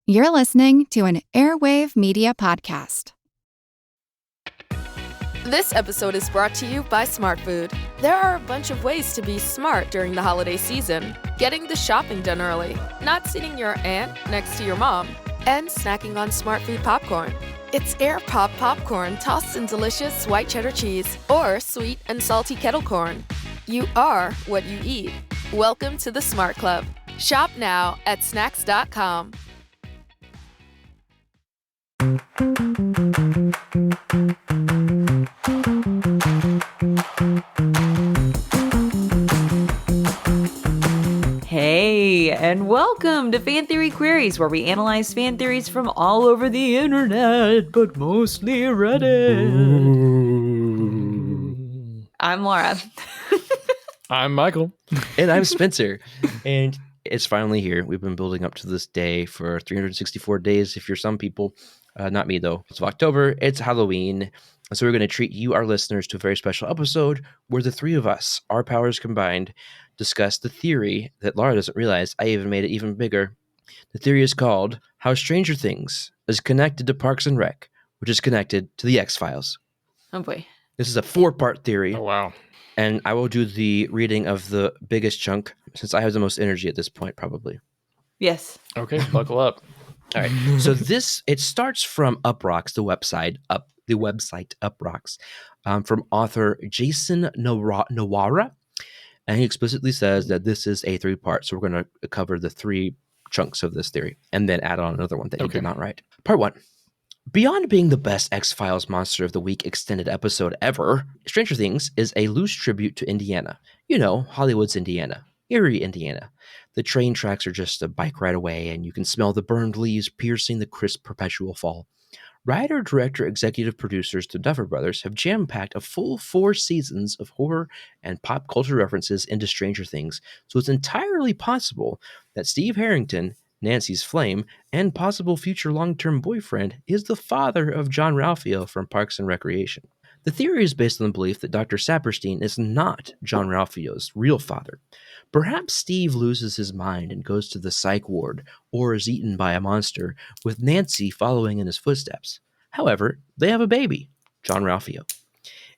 You're listening to an Airwave Media Podcast. This episode is brought to you by Smart Food. There are a bunch of ways to be smart during the holiday season. Getting the shopping done early, not sitting your aunt next to your mom, and snacking on Smart Food popcorn. It's Air Pop popcorn tossed in delicious white cheddar cheese or sweet and salty kettle corn. You are what you eat. Welcome to the Smart Club. Shop now at snacks.com. Hey, and welcome to Fan Theory Queries, where we analyze fan theories from all over the internet, but mostly Reddit. I'm Laura. I'm Michael. And I'm Spencer. And it's finally here. We've been building up to this day for 364 days, if you're some people. Not me, though. It's October. It's Halloween. So we're going to treat you, our listeners, to a very special episode where the three of us, our powers combined, discuss the theory that Laura doesn't realize. I even made it even bigger. The theory is called How Stranger Things is Connected to Parks and Rec, which is connected to the X-Files. Oh, boy. This is a 4-part theory. Oh, wow. And I will do the reading of the biggest chunk, since I have the most energy at this point, probably. Yes. Okay, buckle up. All right. So it starts from Uprocks, the website Uprocks, from author Jason Nawara. And he explicitly says that this is a 3-part. So we're going to cover the 3 chunks of this theory and then add on another one that you did not write. Part 1. Beyond being the best X-Files Monster of the Week extended episode ever, Stranger Things is a loose tribute to Indiana. You know, Hollywood's Indiana. Erie, Indiana. The train tracks are just a bike ride away, and you can smell the burned leaves piercing the crisp perpetual fall. Writer, director, executive producers, the Duffer Brothers have jam-packed a full 4 seasons of horror and pop culture references into Stranger Things, so it's entirely possible that Steve Harrington, Nancy's flame, and possible future long-term boyfriend, is the father of John Ralphio from Parks and Recreation. The theory is based on the belief that Dr. Saperstein is not John Ralphio's real father. Perhaps Steve loses his mind and goes to the psych ward or is eaten by a monster, with Nancy following in his footsteps. However, they have a baby, John Ralphio.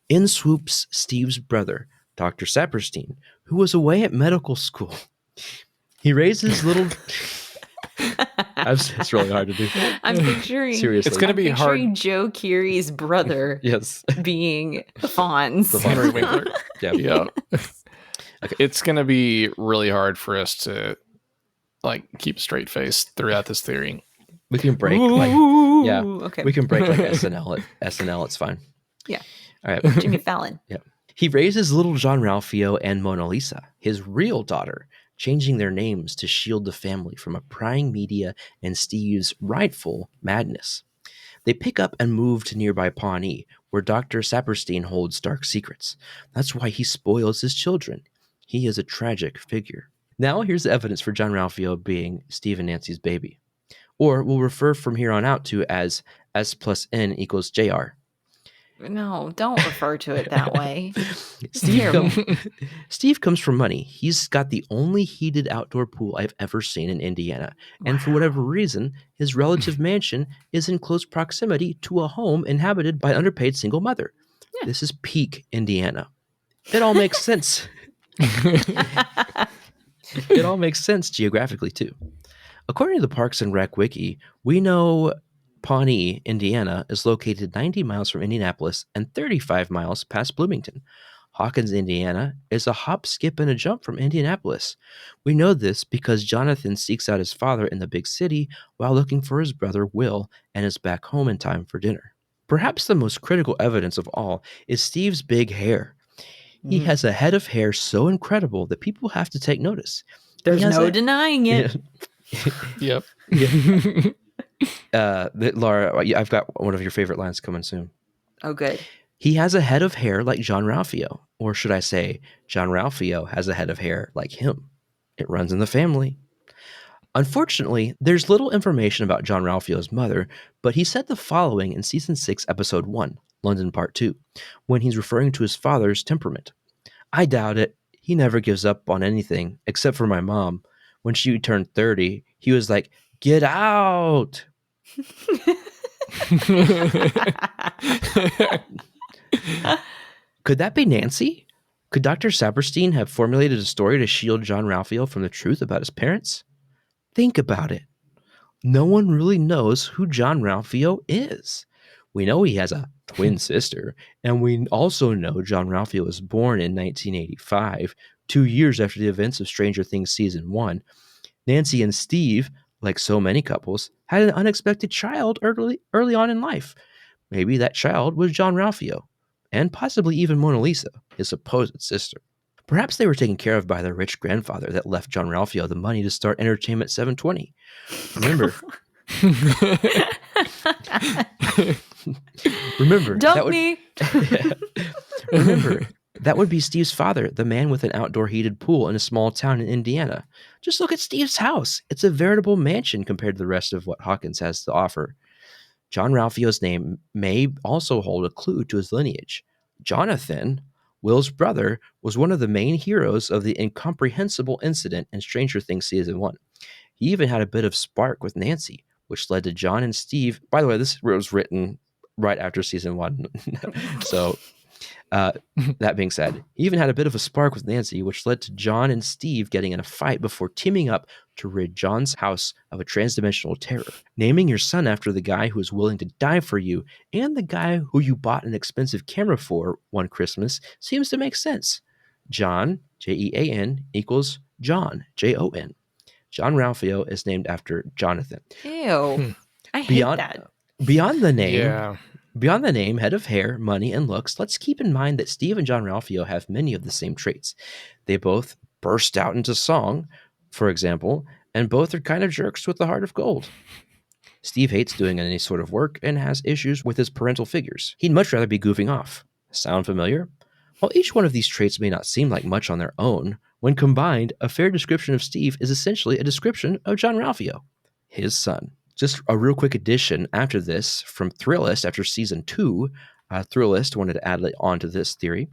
In swoops Steve's brother, Dr. Saperstein, who was away at medical school. He raises little... It's really hard to do. I'm picturing... Seriously. It's going to be hard. Joe Keery's brother Yes. being Fonz. The Henry Winkler. Yeah. Yeah. Okay. It's going to be really hard for us to keep a straight face throughout this theory. We can break Okay. We can break like SNL at SNL, it's fine. Yeah. All right. Jimmy Fallon. Yeah. He raises little John Ralphio and Mona Lisa, his real daughter, changing their names to shield the family from a prying media and Steve's rightful madness. They pick up and move to nearby Pawnee, where Dr. Saperstein holds dark secrets. That's why he spoils his children. He is a tragic figure. Now here's the evidence for John Ralphio being Steve and Nancy's baby. Or we'll refer from here on out to as S plus N equals JR. No, don't refer to it that way. Steve comes from money. He's got the only heated outdoor pool I've ever seen in Indiana. And for whatever reason, his relative mansion is in close proximity to a home inhabited by an underpaid single mother. Yeah. This is peak Indiana. It all makes sense. It all makes sense geographically, too. According to the Parks and Rec Wiki, we know Pawnee, Indiana, is located 90 miles from Indianapolis and 35 miles past Bloomington. Hawkins, Indiana, is a hop, skip, and a jump from Indianapolis. We know this because Jonathan seeks out his father in the big city while looking for his brother Will and is back home in time for dinner. Perhaps the most critical evidence of all is Steve's big hair. He has a head of hair so incredible that people have to take notice. There's no denying it. Yep. Laura, I've got one of your favorite lines coming soon. Oh, good. He has a head of hair like John Ralphio. Or should I say, John Ralphio has a head of hair like him. It runs in the family. Unfortunately, there's little information about John Ralphio's mother, but he said the following in Season 6, Episode 1, London Part 2, when he's referring to his father's temperament. I doubt it. He never gives up on anything, except for my mom. When she turned 30, he was like, Get out. Could that be Nancy? Could Dr. Saperstein have formulated a story to shield John Ralphio from the truth about his parents? Think about it. No one really knows who John Ralphio is. We know he has a twin sister, and we also know John Ralphio was born in 1985, 2 years after the events of Stranger Things Season 1. Nancy and Steve, like so many couples, had an unexpected child early on in life. Maybe that child was John Ralphio, and possibly even Mona Lisa, his supposed sister. Perhaps they were taken care of by their rich grandfather that left John Ralphio the money to start Entertainment 720. Remember, Dump me. Remember, that would be Steve's father, the man with an outdoor heated pool in a small town in Indiana. Just look at Steve's house. It's a veritable mansion compared to the rest of what Hawkins has to offer. John Ralphio's name may also hold a clue to his lineage. Jonathan, Will's brother, was one of the main heroes of the incomprehensible incident in Stranger Things Season 1. He even had a bit of spark with Nancy, which led to John and Steve. By the way, this was written right after Season 1. So, that being said, he even had a bit of a spark with Nancy, which led to John and Steve getting in a fight before teaming up to rid John's house of a transdimensional terror. Naming your son after the guy who is willing to die for you and the guy who you bought an expensive camera for one Christmas seems to make sense. John, Jean, equals John, Jon. John Ralphio is named after Jonathan. Ew. I hate that. Beyond the name, head of hair, money, and looks, let's keep in mind that Steve and John Ralphio have many of the same traits. They both burst out into song, for example, and both are kind of jerks with a heart of gold. Steve hates doing any sort of work and has issues with his parental figures. He'd much rather be goofing off. Sound familiar? While each one of these traits may not seem like much on their own, when combined, a fair description of Steve is essentially a description of John Ralphio, his son. Just a real quick addition after this from Thrillist after Season 2. Thrillist wanted to add on to this theory.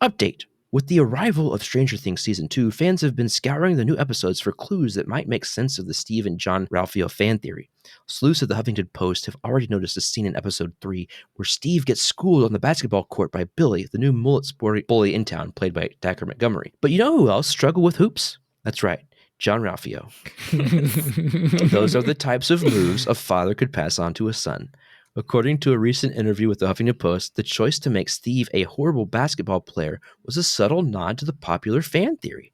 Update. With the arrival of Stranger Things Season 2, fans have been scouring the new episodes for clues that might make sense of the Steve and John Ralphio fan theory. Sleuths of the Huffington Post have already noticed a scene in Episode 3 where Steve gets schooled on the basketball court by Billy, the new mullet-sporty bully in town, played by Dacker Montgomery. But you know who else struggled with hoops? That's right. John Ralphio. Those are the types of moves a father could pass on to a son. According to a recent interview with the Huffington Post, the choice to make Steve a horrible basketball player was a subtle nod to the popular fan theory.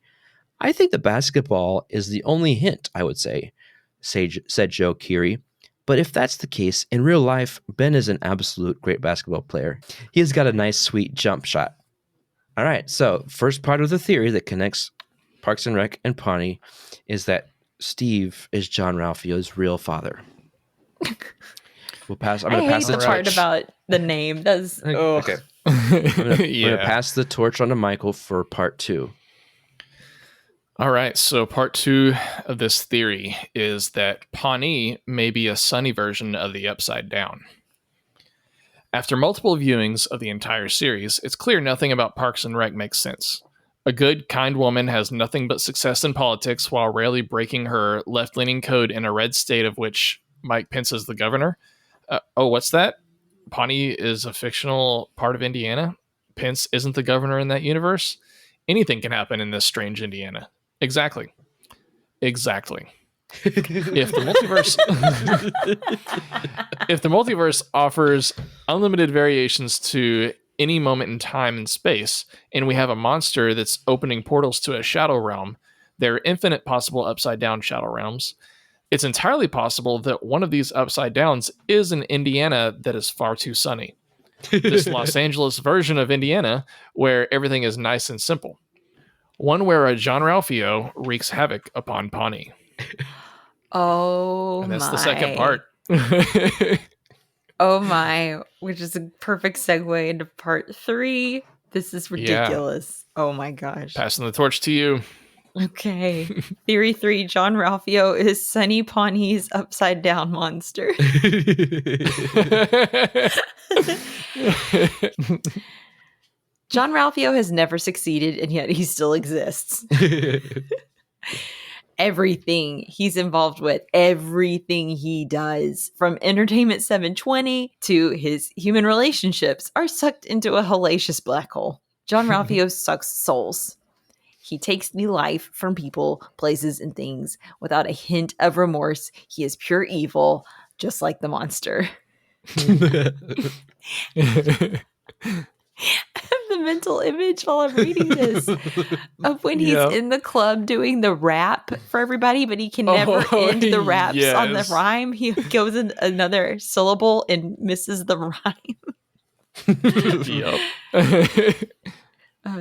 I think the basketball is the only hint, I would say, said Joe Keery. But if that's the case, in real life, Ben is an absolute great basketball player. He has got a nice, sweet jump shot. All right, so first part of the theory that connects Parks and Rec and Pawnee is that Steve is John Ralphio's real father. I'm going to pass the part about the name. That's okay. I'm going to pass the torch on to Michael for part 2. All right, so part 2 of this theory is that Pawnee may be a sunny version of the Upside Down. After multiple viewings of the entire series, it's clear nothing about Parks and Rec makes sense. A good, kind woman has nothing but success in politics while rarely breaking her left-leaning code in a red state of which Mike Pence is the governor. What's that? Pawnee is a fictional part of Indiana? Pence isn't the governor in that universe? Anything can happen in this strange Indiana. Exactly. If the multiverse offers unlimited variations to any moment in time and space, and we have a monster that's opening portals to a shadow realm, there are infinite possible upside down shadow realms. It's entirely possible that one of these upside downs is an Indiana that is far too sunny. This Los Angeles version of Indiana where everything is nice and simple. One where a John Ralphio wreaks havoc upon Pawnee. Oh, and that's my. the second part. Oh my, which is a perfect segue into part 3. This is ridiculous. Yeah. Oh my gosh. Passing the torch to you. Okay. Theory 3, John Ralphio is Sunny Pawnee's upside down monster. John Ralphio has never succeeded, and yet he still exists. everything he's involved with, everything he does, from Entertainment 720 to his human relationships, are sucked into a hellacious black hole. John Ralphio sucks souls. He takes the life from people, places, and things without a hint of remorse. He is pure evil, just like the monster. I have the mental image while I'm reading this of when he's in the club doing the rap for everybody, but he can never end the raps on the rhyme. He goes in another syllable and misses the rhyme.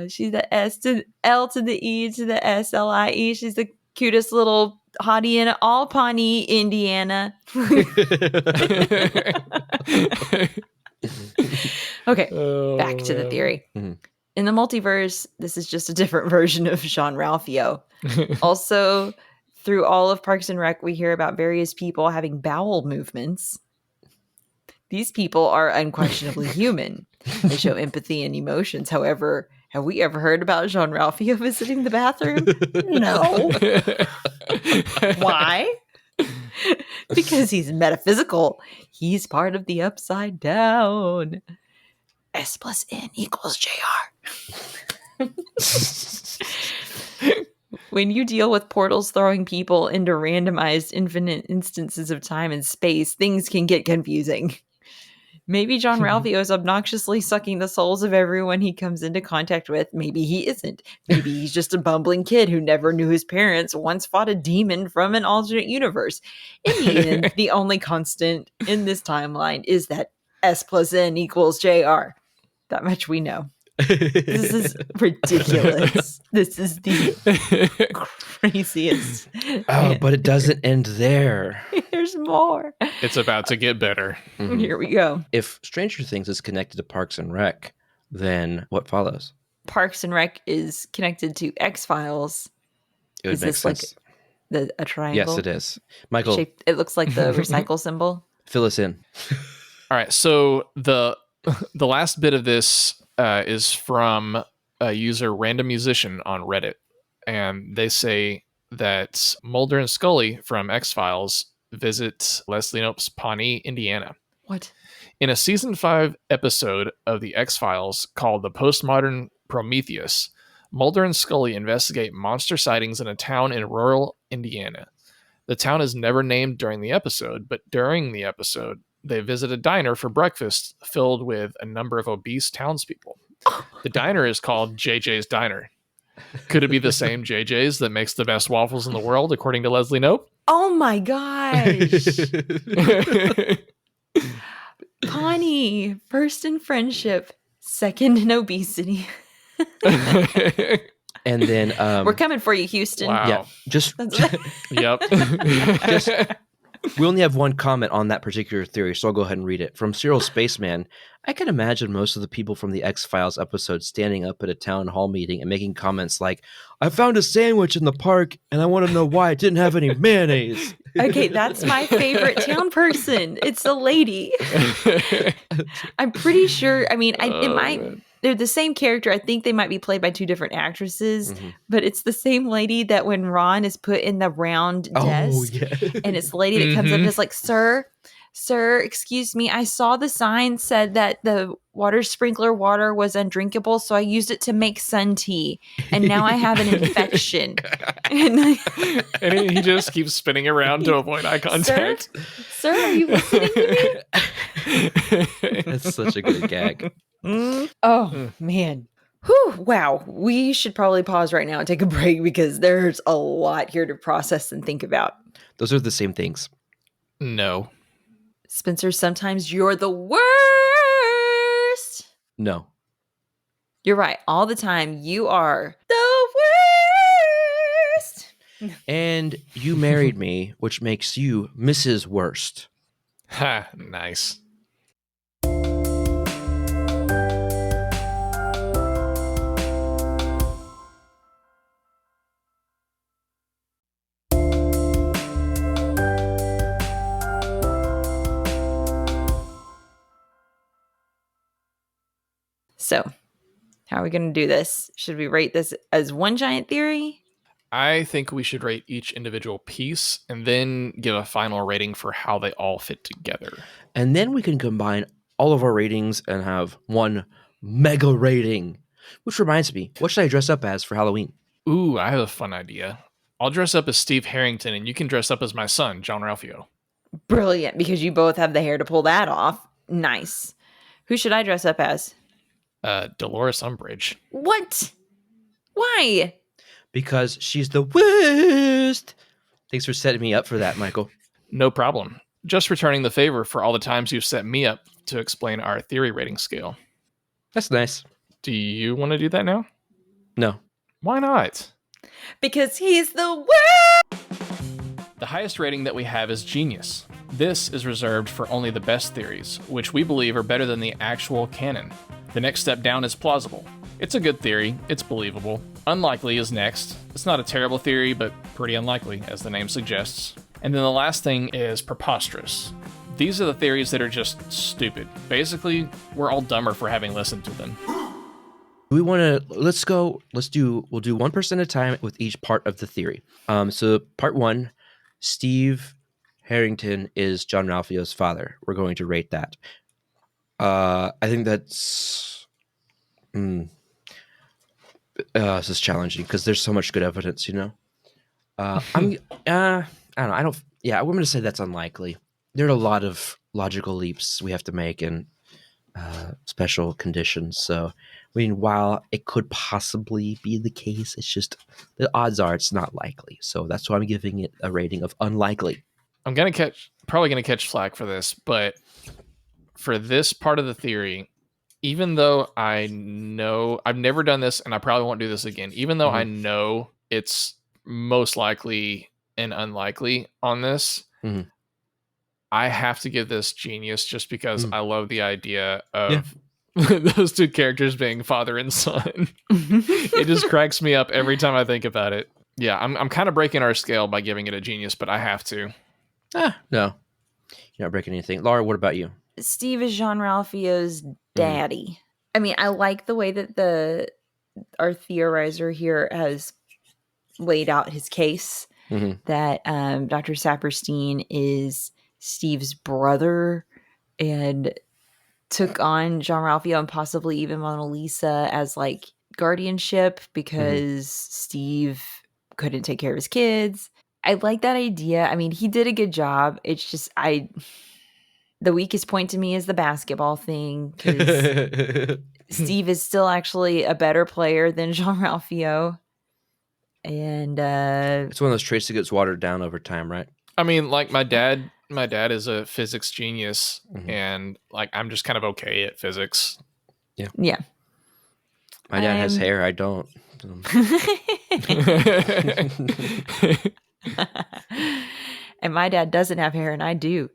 She's the S to L to the E to the SLIE. She's the cutest little hottie in all Pawnee, Indiana. Okay, back to the theory. Mm-hmm. In the multiverse, this is just a different version of Jean Ralphio. Also, through all of Parks and Rec, we hear about various people having bowel movements. These people are unquestionably human. They show empathy and emotions. However, have we ever heard about Jean Ralphio visiting the bathroom? No. Why? Because he's metaphysical. He's part of the upside down. S plus N equals JR. When you deal with portals throwing people into randomized infinite instances of time and space, things can get confusing. Maybe John Ralphio is obnoxiously sucking the souls of everyone he comes into contact with. Maybe he isn't. Maybe he's just a bumbling kid who never knew his parents once fought a demon from an alternate universe. In the end, the only constant in this timeline is that S plus N equals JR. That much we know. This is ridiculous. This is the craziest. Oh, but it doesn't end there. There's more. It's about to get better. Mm-hmm. Here we go. If Stranger Things is connected to Parks and Rec, then what follows? Parks and Rec is connected to X-Files. It would make sense. Like a triangle? Yes, it is. Michael. It looks like the recycle symbol. Fill us in. All right. So the last bit of this is from a user, Random Musician, on Reddit. And they say that Mulder and Scully from X-Files visit Leslie Knope's Pawnee, Indiana. What? In a season 5 episode of the X-Files called The Postmodern Prometheus, Mulder and Scully investigate monster sightings in a town in rural Indiana. The town is never named during the episode, but during the episode, they visit a diner for breakfast filled with a number of obese townspeople. The diner is called JJ's Diner. Could it be the same JJ's that makes the best waffles in the world, according to Leslie Knope? Oh my gosh. Pawnee, first in friendship, second in obesity. And then we're coming for you, Houston. Wow. Yeah, Yep. We only have one comment on that particular theory, so I'll go ahead and read it. From Cyril Spaceman, I can imagine most of the people from the X-Files episode standing up at a town hall meeting and making comments like, I found a sandwich in the park and I want to know why it didn't have any mayonnaise. Okay, that's my favorite town person. It's a lady. I'm pretty sure, they're the same character. I think they might be played by two different actresses, but it's the same lady that when Ron is put in the round desk, and it's the lady that comes up and is like, Sir, excuse me, I saw the sign said that the water sprinkler water was undrinkable, so I used it to make sun tea, and now I have an infection. And he just keeps spinning around to avoid eye contact. Sir, are you listening to me? That's such a good gag. Oh, man. Whew, wow. We should probably pause right now and take a break because there's a lot here to process and think about. Those are the same things. No. Spencer, sometimes you're the worst. No. You're right. All the time, you are the worst. And you married me, which makes you Mrs. Worst. Ha, nice. So, how are we going to do this? Should we rate this as one giant theory? I think we should rate each individual piece and then give a final rating for how they all fit together. And then we can combine all of our ratings and have one mega rating. Which reminds me, what should I dress up as for Halloween? Ooh, I have a fun idea. I'll dress up as Steve Harrington, and you can dress up as my son, John Ralphio. Brilliant, because you both have the hair to pull that off. Nice. Who should I dress up as? Dolores Umbridge. What? Why? Because she's the worst. Thanks for setting me up for that, Michael. No problem. Just returning the favor for all the times you've set me up to explain our theory rating scale. That's nice. Do you want to do that now? No. Why not? Because he's the worst. The highest rating that we have is genius. This is reserved for only the best theories, which we believe are better than the actual canon. The next step down is plausible. It's a good theory, it's believable. Unlikely is next. It's not a terrible theory, but pretty unlikely, as the name suggests. And then the last thing is preposterous. These are the theories that are just stupid. Basically, we're all dumber for having listened to them. We want to, we'll do 1% at a time with each part of the theory. So part 1, Steve Harrington is John Ralphio's father. We're going to rate that. I think that's, this is challenging because there's so much good evidence, you know? I don't know. I'm going to say that's unlikely. There are a lot of logical leaps we have to make and special conditions. So, I mean, while it could possibly be the case, it's just the odds are it's not likely. So that's why I'm giving it a rating of unlikely. I'm probably gonna catch flack for this, but for this part of the theory, even though I know I've never done this and I probably won't do this again, even though I know it's most likely and unlikely on this, I have to give this genius just because I love the idea of those two characters being father and son. It just cracks me up every time I think about it. Yeah, I'm kind of breaking our scale by giving it a genius, but I have to. No, you're not breaking anything. Laura, what about you? Steve is Jean Ralphio's daddy. I mean, I like the way that our theorizer here has laid out his case, that Dr. Saperstein is Steve's brother and took on Jean Ralphio and possibly even Mona Lisa as like guardianship because Steve couldn't take care of his kids. I like that idea. I mean, he did a good job. It's just the weakest point to me is the basketball thing, because Steve is still actually a better player than Jean Ralphio. And it's one of those traits that gets watered down over time, right? I mean, like my dad is a physics genius, and like I'm just kind of okay at physics. Yeah. My dad has hair. I don't. And my dad doesn't have hair, and I do.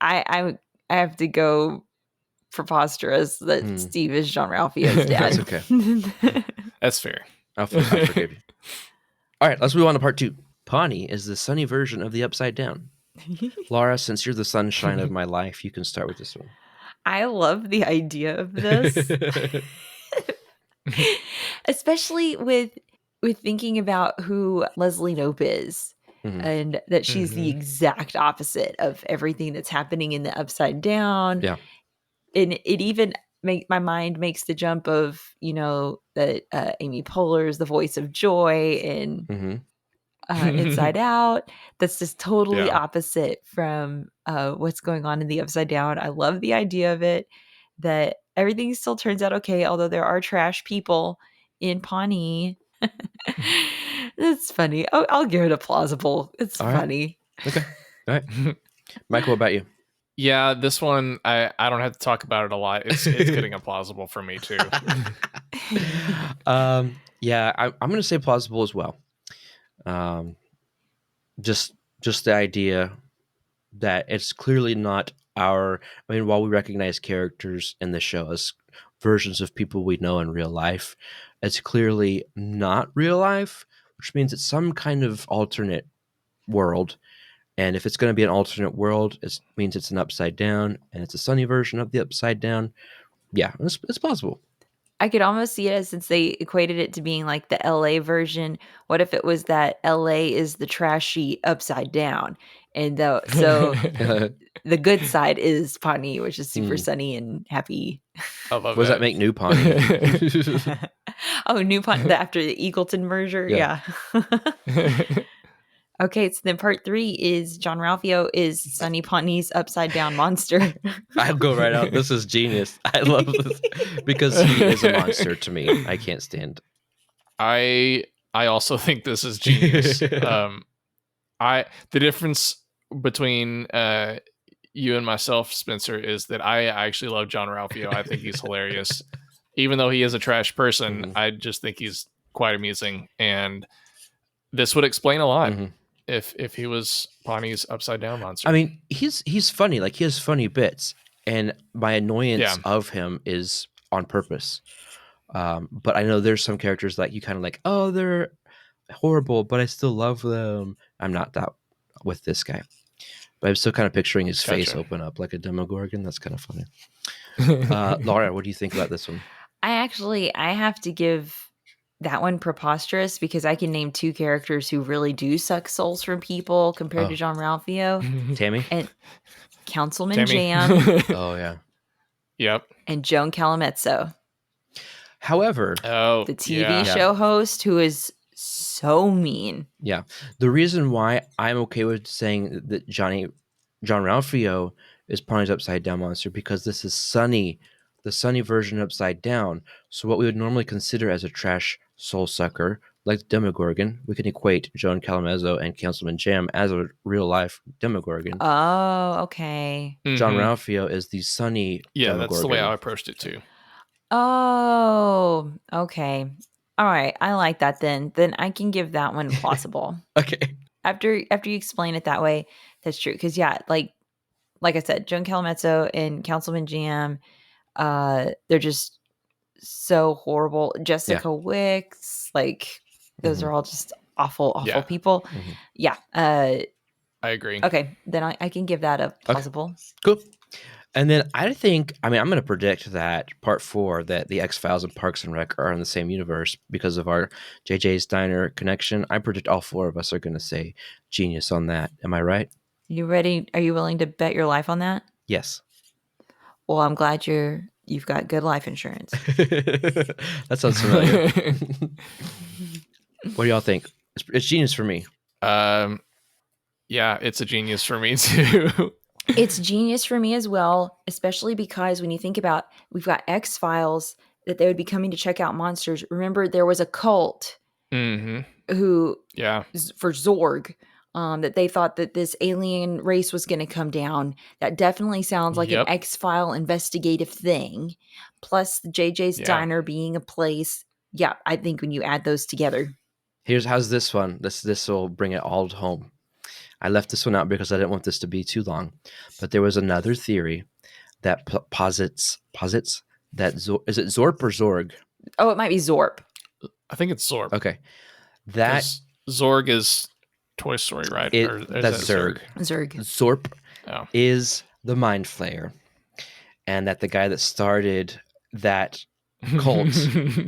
I have to go preposterous that Steve is Jean Ralphio's dad. That's okay. That's fair. I forgive you. All right, let's move on to part 2. Pawnee is the sunny version of the Upside Down. Laura, since you're the sunshine of my life, you can start with this one. I love the idea of this. Especially with thinking about who Leslie Knope is, and that she's the exact opposite of everything that's happening in the Upside Down. Yeah. And it even my mind makes the jump of, that Amy Poehler is the voice of joy in Inside Out. That's just totally opposite from what's going on in the Upside Down. I love the idea of it, that everything still turns out okay, although there are trash people in Pawnee. It's funny. I'll give it a plausible. It's all funny. Right. Okay. All right. Michael, what about you? Yeah, this one I don't have to talk about it a lot. It's getting a plausible for me too. Yeah, I'm going to say plausible as well. Just the idea that it's clearly not while we recognize characters in the show as versions of people we know in real life, it's clearly not real life, which means it's some kind of alternate world. And if it's going to be an alternate world, it means it's an upside down, and it's a sunny version of the upside down. Yeah, it's possible. I could almost see it as, since they equated it to being like the LA version. What if it was that LA is the trashy upside down, and so the good side is Pawnee, which is super sunny and happy. I love What does that make New Pawnee? Oh, New Pawnee after the Eagleton merger, Yeah. Okay, so then part 3 is John Ralphio is Sunny Pawnee's upside down monster. I'll go right out. This is genius. I love this because he is a monster to me. I can't stand. I also think this is genius. The difference between you and myself, Spencer, is that I actually love John Ralphio. I think he's hilarious. Even though he is a trash person, I just think he's quite amusing. And this would explain a lot if he was Pawnee's upside down monster. I mean, he's funny. Like, he has funny bits, and my annoyance of him is on purpose. But I know there's some characters that you kind of like, oh, they're horrible, but I still love them. I'm not that with this guy. But I'm still kind of picturing his face open up like a Demogorgon. That's kind of funny. Laura, what do you think about this one? I have to give that one preposterous, because I can name 2 characters who really do suck souls from people compared to John Ralphio. Tammy? And Councilman Jam. Oh, yeah. Yep. And Joan Calamezzo. However, the TV show host who is so mean. Yeah. The reason why I'm okay with saying that John Ralphio is Pawnee's upside down monster, because this is Sunny, the Sunny version upside down. So what we would normally consider as a trash soul sucker, like the Demogorgon, we can equate Joan Calamezzo and Councilman Jam as a real life Demogorgon. Oh, okay. John Ralphio is the Sunny Demogorgon. That's the way I approached it too. Oh, okay. All right. I like that then. Then I can give that one plausible. Okay. After you explain it that way, that's true. Because like I said, Joan Calamezzo and Councilman Jam, they're just so horrible. Jessica Wicks, like those are all just awful people. Yeah. I agree. Okay, then I can give that a plausible. Cool. And then I'm going to predict that part 4, that the X-Files and Parks and Rec are in the same universe because of our JJ's Diner connection. I predict all 4 of us are going to say genius on that. Am I right? You ready? Are you willing to bet your life on that? Yes. Well, I'm glad you've got good life insurance. That sounds familiar. What do y'all think? It's genius for me. Yeah, it's a genius for me too. It's genius for me as well, especially because when you think about, we've got X-Files that they would be coming to check out monsters. Remember, there was a cult who, for Zorg, that they thought that this alien race was going to come down. That definitely sounds like an X-File investigative thing. Plus the JJ's Diner being a place. Yeah, I think when you add those together. How's this one? This will bring it all home. I left this one out because I didn't want this to be too long. But there was another theory that posits that is it Zorp or Zorg? Oh, it might be Zorp. I think it's Zorp. Okay. That Zorg is Toy Story, right? That's Zurg. Zorp is the Mind Flayer. And that the guy that started that cult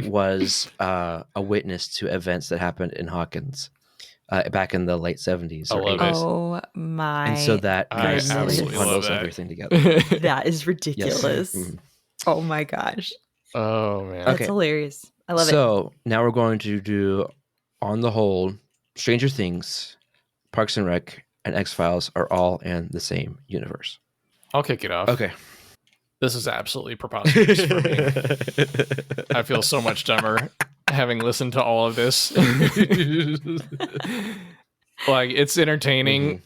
was a witness to events that happened in Hawkins back in the late 70s or 80s. Oh my! And so that I absolutely love that. Everything together. That is ridiculous. Yes. Oh my gosh! Oh man, that's hilarious. I love it. So now we're going to do, on the whole, Stranger Things, Parks and Rec, and X-Files are all in the same universe. I'll kick it off. Okay. This is absolutely preposterous for me. I feel so much dumber having listened to all of this. Like, it's entertaining,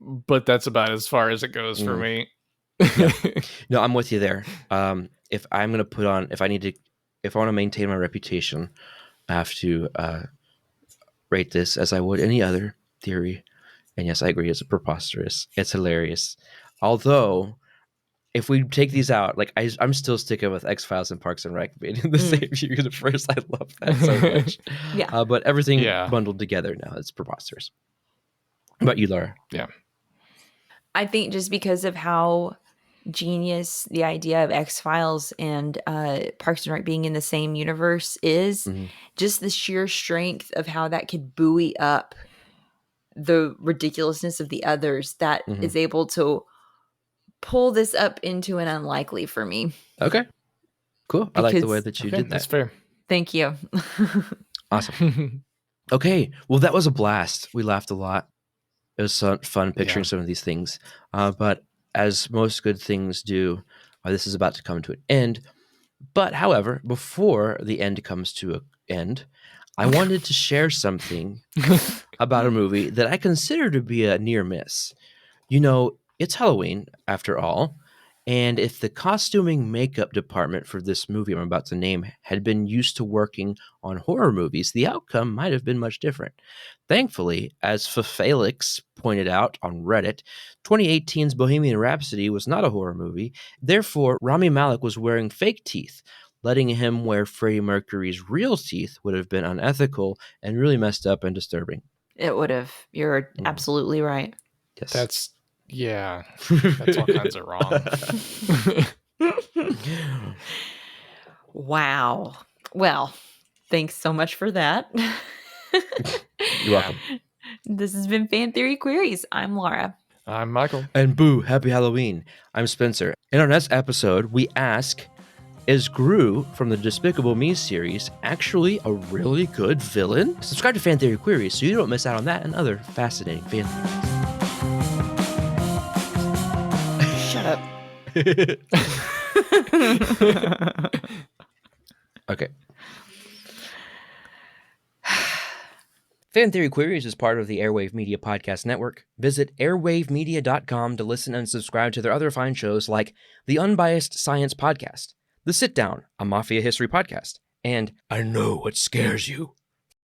but that's about as far as it goes for me. No, I'm with you there. If I'm going to if I want to maintain my reputation, I have to rate this as I would any other theory. And yes, I agree. It's preposterous. It's hilarious. Although, if we take these out, like I'm still sticking with X-Files and Parks and Rec being in the same universe. I love that so much. But everything bundled together now, it's preposterous. What about you, Laura? Yeah. I think just because of how genius the idea of X-Files and Parks and Rec being in the same universe is, just the sheer strength of how that could buoy up the ridiculousness of the others that is able to pull this up into an unlikely for me. Okay. Cool. I like the way Because- that you Okay, did that. that's fair. Thank you. Awesome. Okay. Well, that was a blast. We laughed a lot. It was so fun picturing some of these things. But as most good things do, this is about to come to an end. But however, before the end comes to an end, I wanted to share something about a movie that I consider to be a near miss. You know, it's Halloween after all. And if the costuming makeup department for this movie I'm about to name had been used to working on horror movies, the outcome might have been much different. Thankfully, as Fafalix pointed out on Reddit, 2018's Bohemian Rhapsody was not a horror movie. Therefore, Rami Malek was wearing fake teeth. Letting him wear Freddie Mercury's real teeth would have been unethical and really messed up and disturbing. It would have. You're absolutely right. Yes. That's all kinds of wrong. Wow. Well, thanks so much for that. You're welcome. This has been Fan Theory Queries. I'm Laura. I'm Michael. And boo, happy Halloween. I'm Spencer. In our next episode, we ask, is Gru from the Despicable Me series actually a really good villain? Subscribe to Fan Theory Queries so you don't miss out on that and other fascinating fan theories. Shut up. Okay. Fan Theory Queries is part of the Airwave Media Podcast Network. Visit airwavemedia.com to listen and subscribe to their other fine shows like The Unbiased Science Podcast, The Sit Down, a Mafia History podcast, and I Know What Scares You.